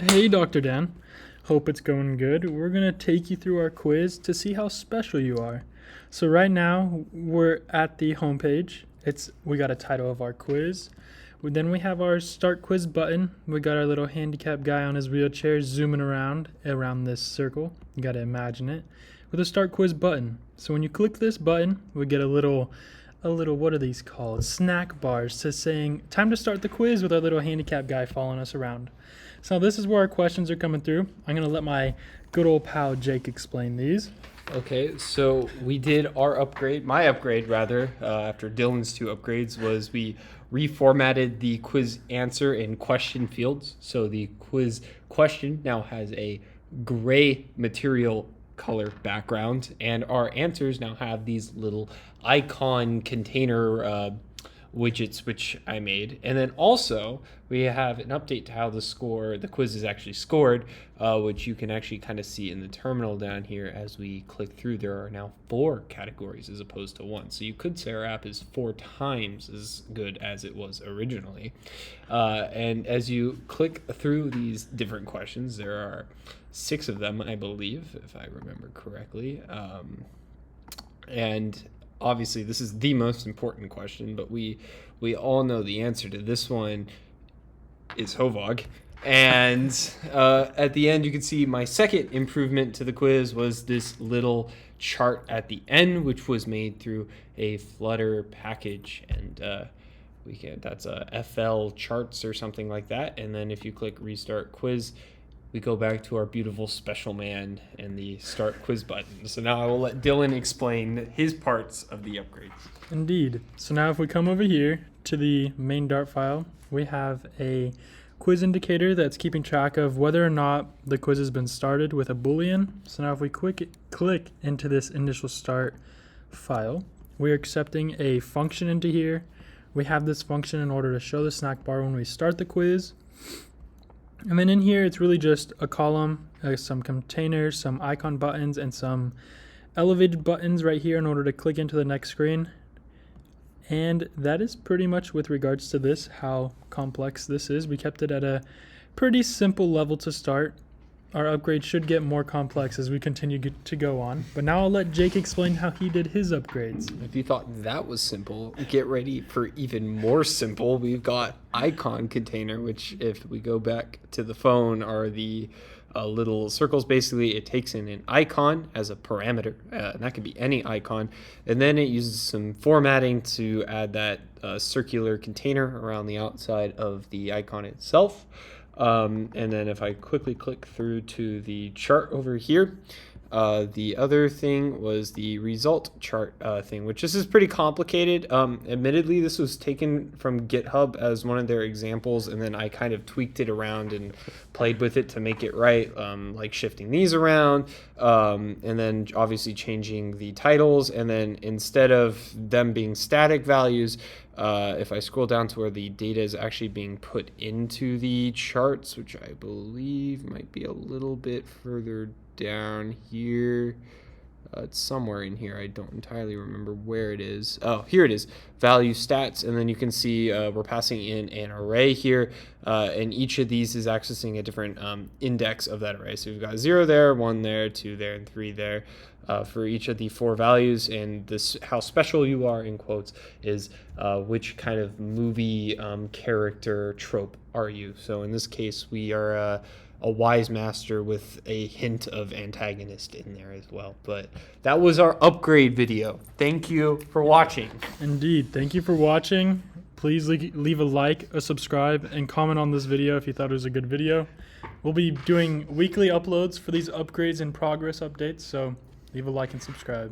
Hey, Dr. Dan. Hope it's going good. We're going to take you through our quiz to see how special you are. So right now, we're at the homepage. We got a title of our quiz. Then we have our start quiz button. We got our little handicapped guy on his wheelchair zooming around this circle. You got to imagine it with a start quiz button. So when you click this button, we get a little what are these called? Snack bars to saying time to start the quiz with our little handicapped guy following us around. So this is where our questions are coming through. I'm going to let my good old pal Jake explain these. Okay, so we did our upgrade, my upgrade rather, after Dylan's two upgrades, was we reformatted the quiz answer and question fields. So the quiz question now has a gray material color background, and our answers now have these little icon container widgets which I made. And then also we have an update to how the quiz is actually scored, which you can actually kind of see in the terminal down here. As we click through, there are now 4 categories as opposed to 1. So you could say our app is 4 times as good as it was originally. And as you click through these different questions, there are 6 of them, I believe, if I remember correctly. And obviously this is the most important question, but we all know the answer to this one is Hovog. And at the end, you can see my second improvement to the quiz was this little chart at the end, which was made through a Flutter package. And that's a FL charts or something like that. And then if you click restart quiz, we go back to our beautiful special man and the start quiz button. So now I will let Dylan explain his parts of the upgrades. Indeed. So now if we come over here to the main Dart file, we have a quiz indicator that's keeping track of whether or not the quiz has been started with a Boolean. So now if we click into this initial start file, we're accepting a function into here. We have this function in order to show the snack bar when we start the quiz. And then in here, it's really just a column, some containers, some icon buttons, and some elevated buttons right here in order to click into the next screen. And that is pretty much with regards to this, how complex this is. We kept it at a pretty simple level to start. Our upgrade should get more complex as we continue to go on. But now I'll let Jake explain how he did his upgrades. If you thought that was simple, get ready for even more simple. We've got icon container, which if we go back to the phone are the little circles. Basically, it takes in an icon as a parameter, and that could be any icon. And then it uses some formatting to add that circular container around the outside of the icon itself. And then if I quickly click through to the chart over here, the other thing was the result chart thing, which this is pretty complicated. Admittedly, this was taken from GitHub as one of their examples, and then I kind of tweaked it around and played with it to make it right, like shifting these around, and then obviously changing the titles, and then instead of them being static values, if I scroll down to where the data is actually being put into the charts, which I believe might be a little bit further down here. It's somewhere in here. I don't entirely remember where it is. Oh, here it is. Value stats. And then you can see we're passing in an array here. And each of these is accessing a different index of that array. So we've got 0 there, 1 there, 2 there, and 3 there. For each of the 4 values, and this how special you are in quotes is which kind of movie character trope are you. So in this case, we are a wise master with a hint of antagonist in there as well. But that was our upgrade video. Thank you for watching. Indeed. Thank you for watching. Please leave a like, a subscribe, and comment on this video if you thought it was a good video. We'll be doing weekly uploads for these upgrades and progress updates, so leave a like and subscribe.